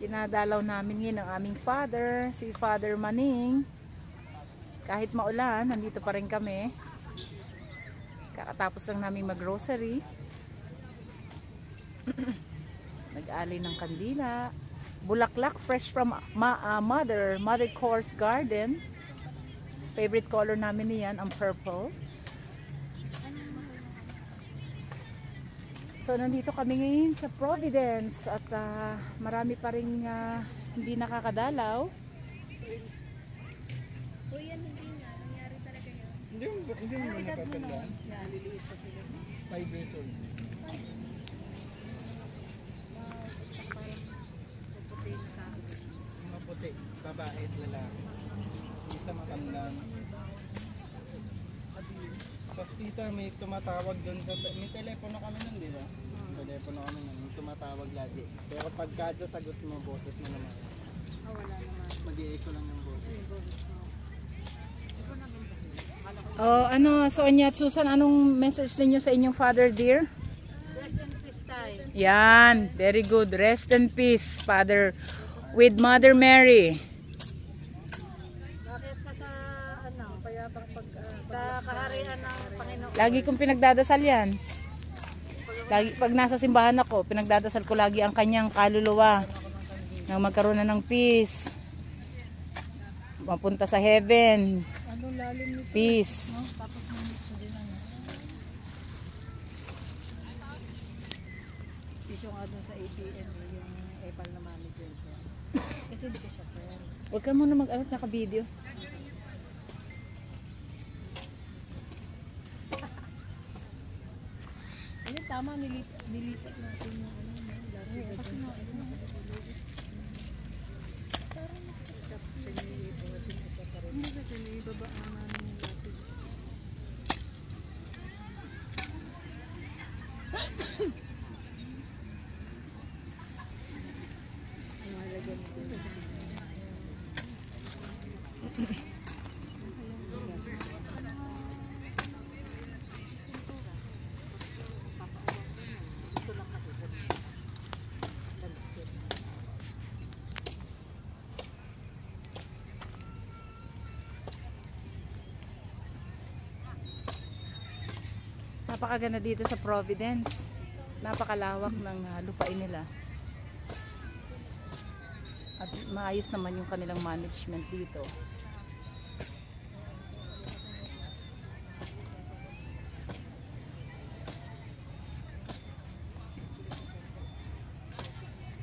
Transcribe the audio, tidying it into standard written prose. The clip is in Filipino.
Dinadalaw namin ngayon ang aming father, si Father Maning. Kahit maulan, nandito pa rin kami. Kakatapos lang namin mag-grocery. Nag-alay ng kandila. Bulaklak fresh from Mother Course Garden. Favorite color namin niyan, ang purple. So nandito kami ngayon sa Providence at marami pa rin hindi nakakadalaw. Yan hindi nga, nangyari talaga yun. Hindi mo nakakatandaan. Naliliit pa sila. 5 years old. Maputi, babae at lalaki. Isa matandang. Tapos tita, may tumatawag doon sa... May telepono kami nun, di ba? Telepono kami nun, may tumatawag lagi. Pero pagkada sagot mo, boses mo naman. Wala naman. Mag-i-echo lang yung boses. Sonia at Susan, anong message ninyo sa inyong father dear? Rest in peace tayo. Yan, very good. Rest in peace, Father, with Mother Mary. Bakit ka sa kaya sa kaharian ng Panginoon? Lagi kong pinagdadasal yan. Lagi, pag nasa simbahan ako, pinagdadasal ko lagi ang kanyang kaluluwa na magkaroon na ng peace. Mapunta sa heaven. Peace. Tapos sa din issue nga dun sa ATM, yung EPAL na manager ko. Kasi hindi ko siya friend. Huwag ka muna mag-alat, naka-video. Ayun, tama, nilipat natin yung laro. Kasi nga, parang mas kasi nilipawasin ko siya pa rin. Hindi kasi nilibabaan namin yung lati. Ang malagyan ko. Napakaganda dito sa Providence. Napakalawak ng lupain nila. At maayos naman yung kanilang management dito.